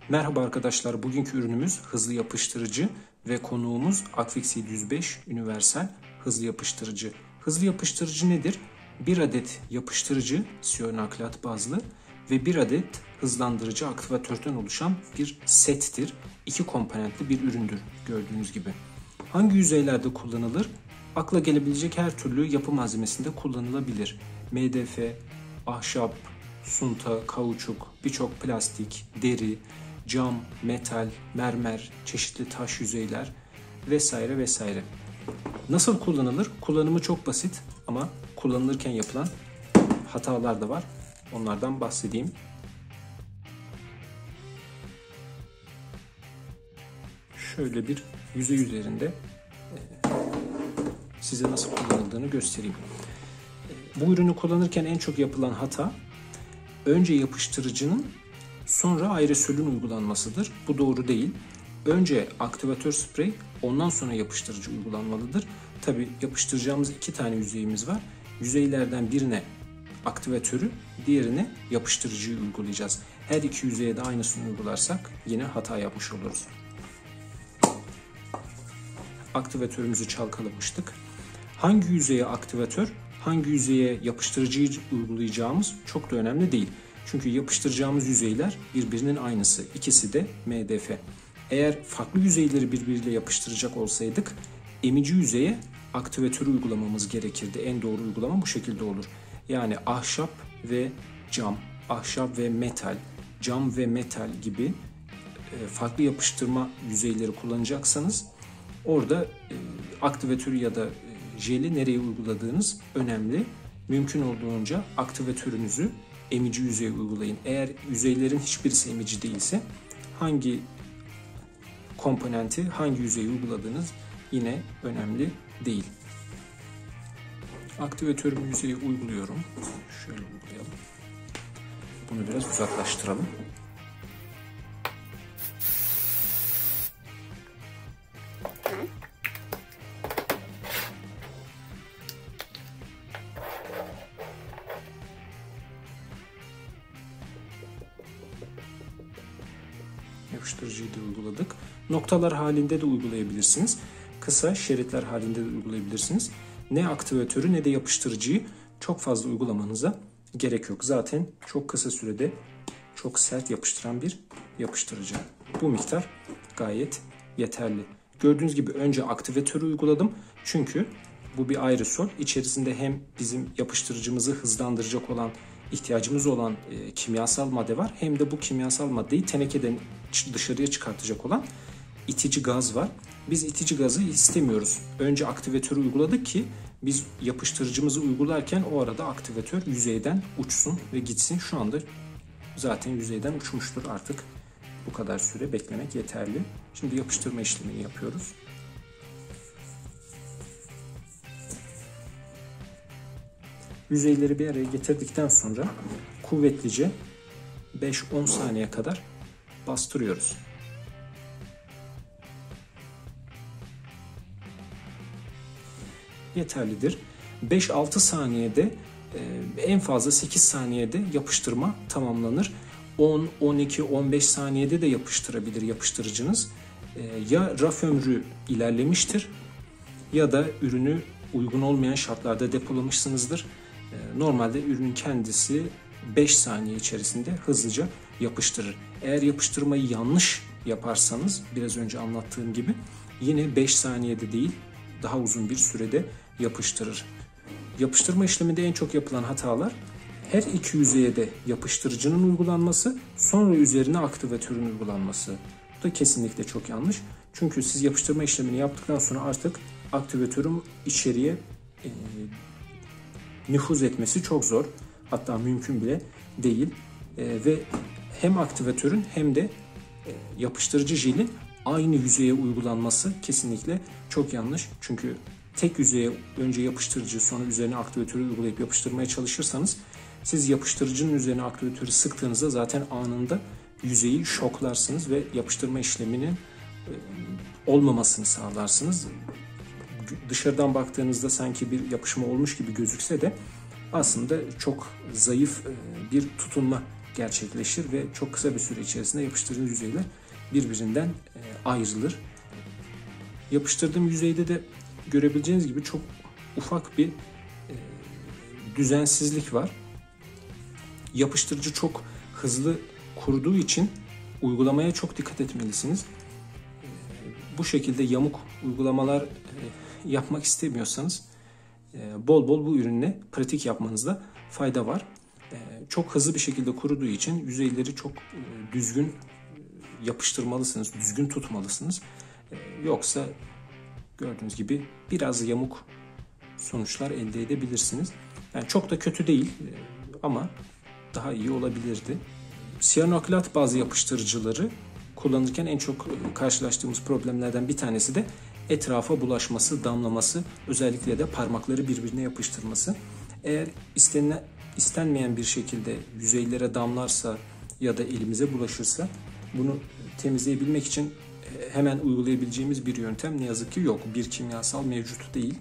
Merhaba arkadaşlar, bugünkü ürünümüz hızlı yapıştırıcı ve konuğumuz Aquexceed 105 Universal hızlı yapıştırıcı. Hızlı yapıştırıcı nedir? Bir adet yapıştırıcı siyonaklat bazlı ve bir adet hızlandırıcı aktivatörden oluşan bir settir. İki komponentli bir üründür gördüğünüz gibi. Hangi yüzeylerde kullanılır? Akla gelebilecek her türlü yapı malzemesinde kullanılabilir. MDF, ahşap, sunta, kauçuk, birçok plastik, deri, cam, metal, mermer, çeşitli taş yüzeyler vesaire vesaire. Nasıl kullanılır? Kullanımı çok basit ama kullanılırken yapılan hatalar da var. Onlardan bahsedeyim. Şöyle bir yüzey üzerinde size nasıl kullanıldığını göstereyim. Bu ürünü kullanırken en çok yapılan hata önce yapıştırıcının sonra aerosölün uygulanmasıdır. Bu doğru değil. Önce aktivatör sprey, ondan sonra yapıştırıcı uygulanmalıdır. Tabi yapıştıracağımız iki tane yüzeyimiz var. Yüzeylerden birine aktivatörü, diğerine yapıştırıcıyı uygulayacağız. Her iki yüzeye de aynısını uygularsak yine hata yapmış oluruz. Aktivatörümüzü çalkalamıştık. Hangi yüzeye aktivatör, hangi yüzeye yapıştırıcıyı uygulayacağımız çok da önemli değil. Çünkü yapıştıracağımız yüzeyler birbirinin aynısı. İkisi de MDF. Eğer farklı yüzeyleri birbiriyle yapıştıracak olsaydık emici yüzeye aktivatörü uygulamamız gerekirdi. En doğru uygulama bu şekilde olur. Yani ahşap ve cam, ahşap ve metal, cam ve metal gibi farklı yapıştırma yüzeyleri kullanacaksanız orada aktivatörü ya da jeli nereye uyguladığınız önemli. Mümkün olduğunca aktivatörünüzü emici yüzeye uygulayın. Eğer yüzeylerin hiçbirisi emici değilse hangi komponenti hangi yüzeye uyguladığınız yine önemli değil. Aktivatörümü yüzeye uyguluyorum. Şöyle uygulayalım. Bunu biraz uzaklaştıralım. Yapıştırıcıyı da uyguladık. Noktalar halinde de uygulayabilirsiniz. Kısa şeritler halinde de uygulayabilirsiniz. Ne aktivatörü ne de yapıştırıcıyı çok fazla uygulamanıza gerek yok. Zaten çok kısa sürede çok sert yapıştıran bir yapıştırıcı. Bu miktar gayet yeterli. Gördüğünüz gibi önce aktivatörü uyguladım. Çünkü bu bir aerosol. İçerisinde hem bizim yapıştırıcımızı hızlandıracak olan ihtiyacımız olan kimyasal madde var. Hem de bu kimyasal maddeyi tenekeden dışarıya çıkartacak olan itici gaz var. Biz itici gazı istemiyoruz. Önce aktivatörü uyguladık ki biz yapıştırıcımızı uygularken o arada aktivatör yüzeyden uçsun ve gitsin. Şu anda zaten yüzeyden uçmuştur artık. Bu kadar süre beklemek yeterli. Şimdi yapıştırma işlemini yapıyoruz. Yüzeyleri bir araya getirdikten sonra kuvvetlice 5-10 saniye kadar bastırıyoruz. Yeterlidir. 5-6 saniyede en fazla 8 saniyede yapıştırma tamamlanır. 10, 12, 15 saniyede de yapıştırabilir yapıştırıcınız. Ya raf ömrü ilerlemiştir ya da ürünü uygun olmayan şartlarda depolamışsınızdır. Normalde ürünün kendisi 5 saniye içerisinde hızlıca yapıştırır. Eğer yapıştırmayı yanlış yaparsanız biraz önce anlattığım gibi yine 5 saniyede değil daha uzun bir sürede yapıştırır. Yapıştırma işleminde en çok yapılan hatalar her iki yüzeye de yapıştırıcının uygulanması, sonra üzerine aktivatörün uygulanması. Bu da kesinlikle çok yanlış. Çünkü siz yapıştırma işlemini yaptıktan sonra artık aktivatörün içeriye nüfuz etmesi çok zor. Hatta mümkün bile değil. Ve hem aktivatörün hem de yapıştırıcı jelin aynı yüzeye uygulanması kesinlikle çok yanlış. Çünkü tek yüzeye önce yapıştırıcı sonra üzerine aktivatörü uygulayıp yapıştırmaya çalışırsanız siz yapıştırıcının üzerine aktivatörü sıktığınızda zaten anında yüzeyi şoklarsınız ve yapıştırma işleminin olmamasını sağlarsınız. Dışarıdan baktığınızda sanki bir yapışma olmuş gibi gözükse de aslında çok zayıf bir tutunma gerçekleşir ve çok kısa bir süre içerisinde yapıştırdığınız yüzeyler birbirinden ayrılır. Yapıştırdığım yüzeyde de görebileceğiniz gibi çok ufak bir düzensizlik var. Yapıştırıcı çok hızlı kuruduğu için uygulamaya çok dikkat etmelisiniz. Bu şekilde yamuk uygulamalar yapmak istemiyorsanız bol bol bu ürünle pratik yapmanızda fayda var. Çok hızlı bir şekilde kuruduğu için yüzeyleri çok düzgün yapıştırmalısınız, düzgün tutmalısınız. Yoksa gördüğünüz gibi biraz yamuk sonuçlar elde edebilirsiniz. Yani çok da kötü değil ama daha iyi olabilirdi. Siyanoklat bazı yapıştırıcıları kullanırken en çok karşılaştığımız problemlerden bir tanesi de etrafa bulaşması, damlaması, özellikle de parmakları birbirine yapıştırması. Eğer istenmeyen bir şekilde yüzeylere damlarsa ya da elimize bulaşırsa bunu temizleyebilmek için hemen uygulayabileceğimiz bir yöntem ne yazık ki yok. Bir kimyasal mevcut değil.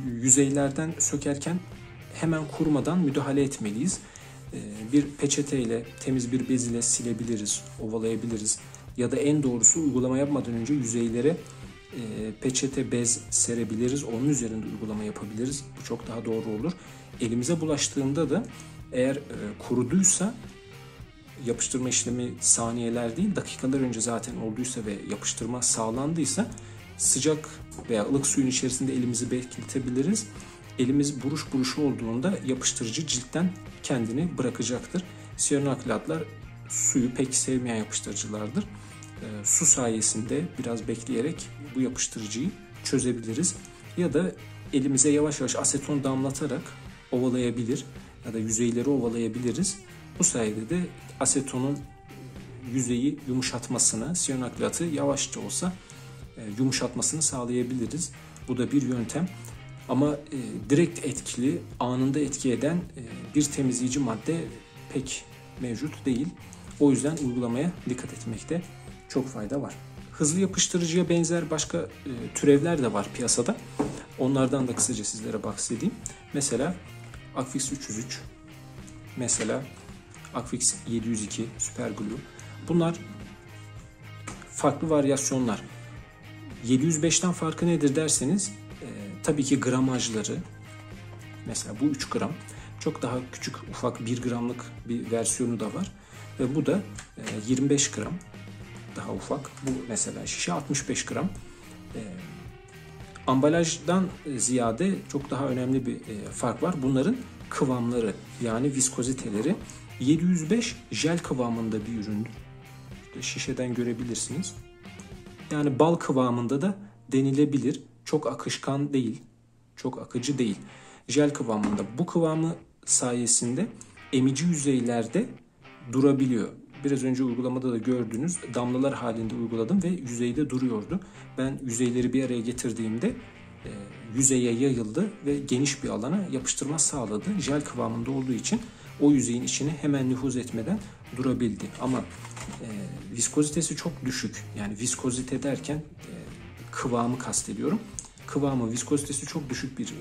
Yüzeylerden sökerken hemen kurumadan müdahale etmeliyiz. Bir peçeteyle, temiz bir bez ile silebiliriz, ovalayabiliriz. Ya da en doğrusu uygulama yapmadan önce yüzeylere peçete, bez serebiliriz. Onun üzerinde uygulama yapabiliriz. Bu çok daha doğru olur. Elimize bulaştığında da eğer kuruduysa, yapıştırma işlemi saniyeler değil dakikalar önce zaten olduysa ve yapıştırma sağlandıysa sıcak veya ılık suyun içerisinde elimizi bekletebiliriz. Elimiz buruş buruş olduğunda yapıştırıcı ciltten kendini bırakacaktır. Siyanoklatlar suyu pek sevmeyen yapıştırıcılardır. Su sayesinde biraz bekleyerek bu yapıştırıcıyı çözebiliriz. Ya da elimize yavaş yavaş aseton damlatarak ovalayabilir ya da yüzeyleri ovalayabiliriz. Bu sayede de asetonun yüzeyi yumuşatmasını, siyanoklatı yavaşça olsa yumuşatmasını sağlayabiliriz. Bu da bir yöntem. Ama direkt etkili, anında etki eden bir temizleyici madde pek mevcut değil. O yüzden uygulamaya dikkat etmekte çok fayda var. Hızlı yapıştırıcıya benzer başka türevler de var piyasada. Onlardan da kısaca sizlere bahsedeyim. Mesela Akfix 303, mesela Akfix 702 Super Glue. Bunlar farklı varyasyonlar. 705'ten farkı nedir derseniz tabii ki gramajları, mesela bu 3 gram, çok daha küçük ufak 1 gramlık bir versiyonu da var ve bu da 25 gram daha ufak. Bu mesela şişe 65 gram. Ambalajdan ziyade çok daha önemli bir fark var. Bunların kıvamları, yani viskoziteleri. 705 jel kıvamında bir üründür. İşte şişeden görebilirsiniz. Yani bal kıvamında da denilebilir. Çok akışkan değil, çok akıcı değil. Jel kıvamında. Bu kıvamı sayesinde emici yüzeylerde durabiliyor. Biraz önce uygulamada da gördüğünüz damlalar halinde uyguladım ve yüzeyde duruyordu. Ben yüzeyleri bir araya getirdiğimde yüzeye yayıldı ve geniş bir alana yapıştırma sağladı. Jel kıvamında olduğu için o yüzeyin içine hemen nüfuz etmeden durabildi. Ama viskozitesi çok düşük. Yani viskozite derken kıvamı kastediyorum. Kıvamı, viskozitesi çok düşük bir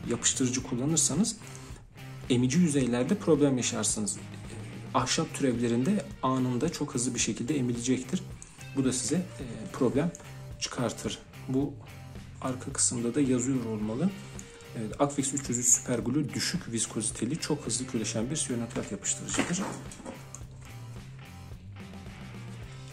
yapıştırıcı kullanırsanız emici yüzeylerde problem yaşarsınız. Ahşap türevlerinde anında çok hızlı bir şekilde emilecektir. Bu da size problem çıkartır. Bu arka kısımda da yazıyor olmalı. Evet, Akfix 303 Super Glue düşük viskoziteli, çok hızlı küleşen bir siyanoklat yapıştırıcıdır.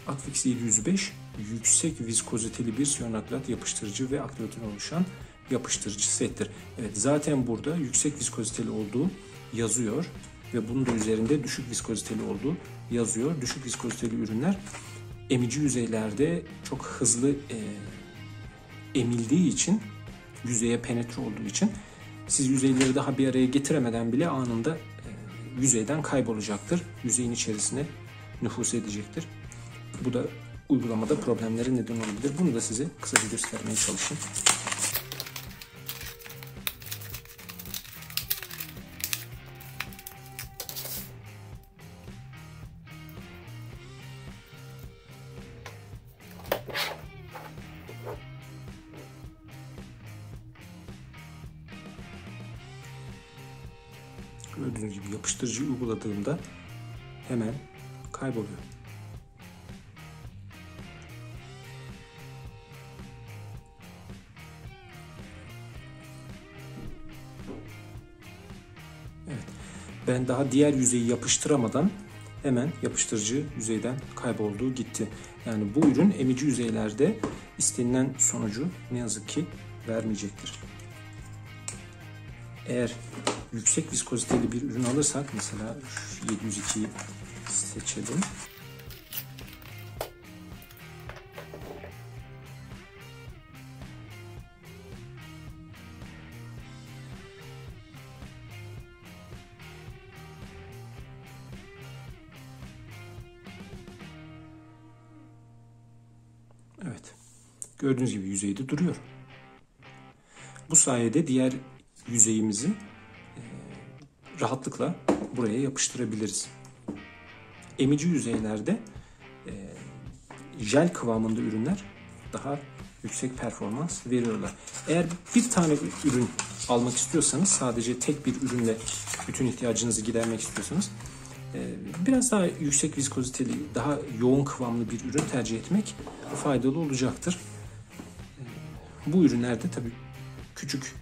Akfix 705 yüksek viskoziteli bir siyanoklat yapıştırıcı ve aktivatörden oluşan yapıştırıcı settir. Evet, zaten burada yüksek viskoziteli olduğu yazıyor ve bunun da üzerinde düşük viskoziteli olduğu yazıyor. Düşük viskoziteli ürünler emici yüzeylerde çok hızlı emildiği için, yüzeye penetre olduğu için siz yüzeyleri daha bir araya getiremeden bile anında yüzeyden kaybolacaktır. Yüzeyin içerisine nüfuz edecektir. Bu da uygulamada problemlere neden olabilir. Bunu da size kısaca göstermeye çalışayım. Gördüğünüz gibi yapıştırıcıyı uyguladığımda hemen kayboluyor. Evet. Ben daha diğer yüzeyi yapıştıramadan hemen yapıştırıcı yüzeyden kayboldu gitti. Yani bu ürün emici yüzeylerde istenilen sonucu ne yazık ki vermeyecektir. Eğer yüksek viskoziteli bir ürün alırsak, mesela 702'yi seçelim. Evet. Gördüğünüz gibi yüzeyde duruyor. Bu sayede diğer yüzeyimizi rahatlıkla buraya yapıştırabiliriz. Emici yüzeylerde jel kıvamında ürünler daha yüksek performans veriyorlar. Eğer bir tane ürün almak istiyorsanız, sadece tek bir ürünle bütün ihtiyacınızı gidermek istiyorsanız, biraz daha yüksek viskoziteli, daha yoğun kıvamlı bir ürün tercih etmek faydalı olacaktır. Bu ürünlerde tabii küçük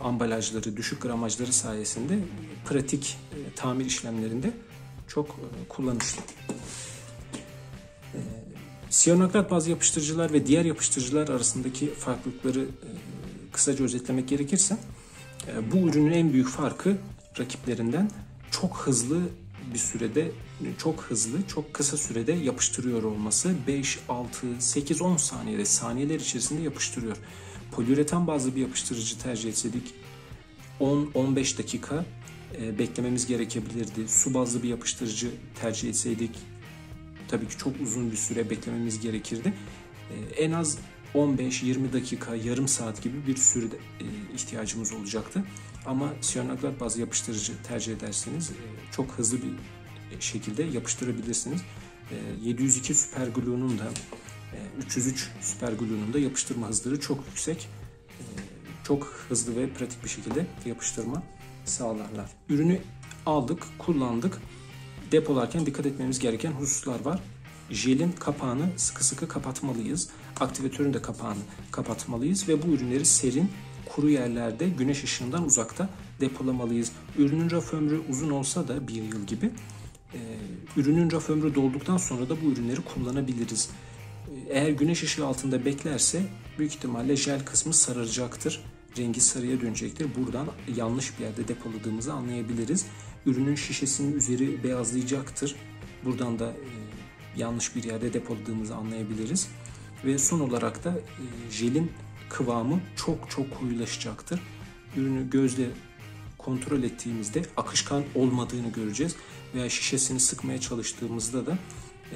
ambalajları, düşük gramajları sayesinde pratik tamir işlemlerinde çok kullanışlı. Siyanokrat bazlı yapıştırıcılar ve diğer yapıştırıcılar arasındaki farklılıkları kısaca özetlemek gerekirse, bu ürünün en büyük farkı rakiplerinden çok hızlı bir sürede, çok kısa sürede yapıştırıyor olması. 5, 6, 8, 10 saniyede, saniyeler içerisinde yapıştırıyor. Poliüretan bazlı bir yapıştırıcı tercih etseydik 10-15 dakika beklememiz gerekebilirdi. Su bazlı bir yapıştırıcı tercih etseydik tabii ki çok uzun bir süre beklememiz gerekirdi. En az 15-20 dakika, yarım saat gibi bir sürede ihtiyacımız olacaktı. Ama siyanokrat bazlı yapıştırıcı tercih ederseniz çok hızlı bir şekilde yapıştırabilirsiniz. 702 Superglue'nun da 303 Superglue'nun da yapıştırma hızları çok yüksek. Çok hızlı ve pratik bir şekilde yapıştırma sağlarlar. Ürünü aldık, kullandık. Depolarken dikkat etmemiz gereken hususlar var. Jelin kapağını sıkı sıkı kapatmalıyız. Aktivatörün de kapağını kapatmalıyız ve bu ürünleri serin, kuru yerlerde, güneş ışığından uzakta depolamalıyız. Ürünün raf ömrü uzun olsa da 1 yıl gibi, ürünün raf ömrü dolduktan sonra da bu ürünleri kullanabiliriz. Eğer güneş ışığı altında beklerse büyük ihtimalle jel kısmı sararacaktır. Rengi sarıya dönecektir. Buradan yanlış bir yerde depoladığımızı anlayabiliriz. Ürünün şişesinin üzeri beyazlayacaktır. Buradan da yanlış bir yerde depoladığımızı anlayabiliriz. Ve son olarak da jelin kıvamı çok koyulaşacaktır. Ürünü gözle kontrol ettiğimizde akışkan olmadığını göreceğiz. Veya şişesini sıkmaya çalıştığımızda da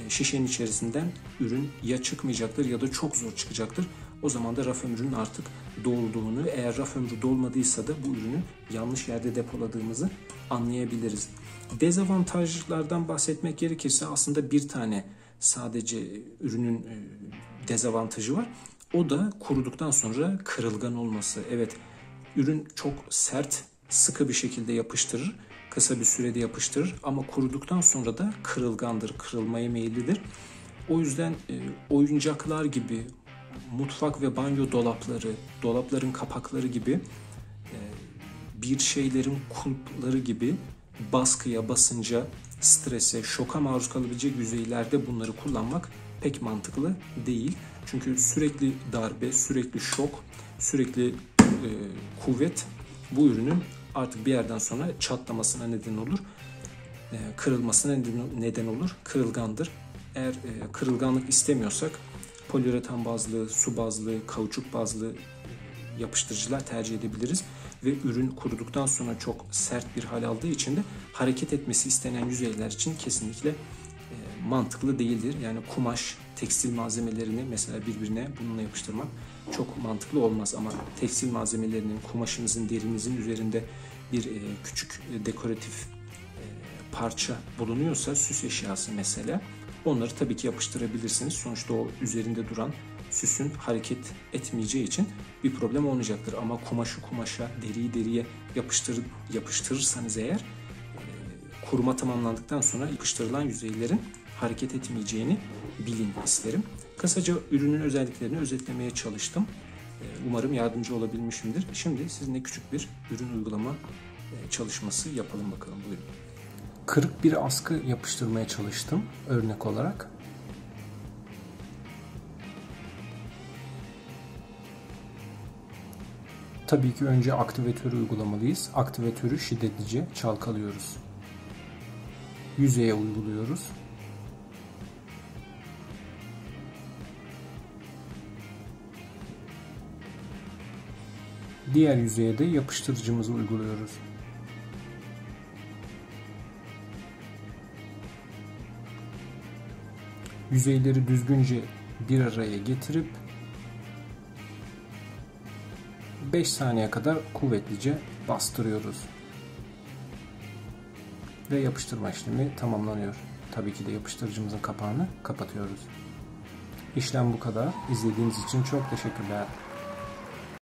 şişenin içerisinden ürün ya çıkmayacaktır ya da çok zor çıkacaktır. O zaman da raf ömrünün artık dolduğunu, eğer raf ömrü dolmadıysa da bu ürünü yanlış yerde depoladığımızı anlayabiliriz. Dezavantajlardan bahsetmek gerekirse aslında bir tane sadece ürünün dezavantajı var. O da kuruduktan sonra kırılgan olması. Evet, ürün çok sert, sıkı bir şekilde yapıştırır. Kısa bir sürede yapıştırır ama kuruduktan sonra da kırılgandır, kırılmaya meyillidir. O yüzden oyuncaklar gibi, mutfak ve banyo dolapları, dolapların kapakları gibi, bir şeylerin kulpları gibi baskıya, basınca, strese, şoka maruz kalabilecek yüzeylerde bunları kullanmak pek mantıklı değil. Çünkü sürekli darbe, sürekli şok, sürekli kuvvet bu ürünün artık bir yerden sonra çatlamasına neden olur, kırılmasına neden olur, kırılgandır. Eğer kırılganlık istemiyorsak poliüretan bazlı, su bazlı, kauçuk bazlı yapıştırıcılar tercih edebiliriz. Ve ürün kuruduktan sonra çok sert bir hal aldığı için de hareket etmesi istenen yüzeyler için kesinlikle mantıklı değildir. Yani kumaş, tekstil malzemelerini mesela birbirine bununla yapıştırmak çok mantıklı olmaz. Ama tekstil malzemelerinin, kumaşınızın, derinizin üzerinde bir küçük dekoratif parça bulunuyorsa, süs eşyası mesela, onları tabii ki yapıştırabilirsiniz. Sonuçta o üzerinde duran süsün hareket etmeyeceği için bir problem olmayacaktır. Ama kumaşı kumaşa, deriyi deriye yapıştırırsanız eğer kuruma tamamlandıktan sonra yapıştırılan yüzeylerin hareket etmeyeceğini bilin isterim. Kısaca ürünün özelliklerini özetlemeye çalıştım. Umarım yardımcı olabilmişimdir. Şimdi sizinle küçük bir ürün uygulama çalışması yapalım bakalım. Buyurun. Kırık bir askı yapıştırmaya çalıştım örnek olarak. Tabii ki önce aktivatörü uygulamalıyız. Aktivatörü şiddetlice çalkalıyoruz. Yüzeye uyguluyoruz. Diğer yüzeye de yapıştırıcımızı uyguluyoruz. Yüzeyleri düzgünce bir araya getirip 5 saniye kadar kuvvetlice bastırıyoruz. Ve yapıştırma işlemi tamamlanıyor. Tabii ki de yapıştırıcımızın kapağını kapatıyoruz. İşlem bu kadar. İzlediğiniz için çok teşekkürler.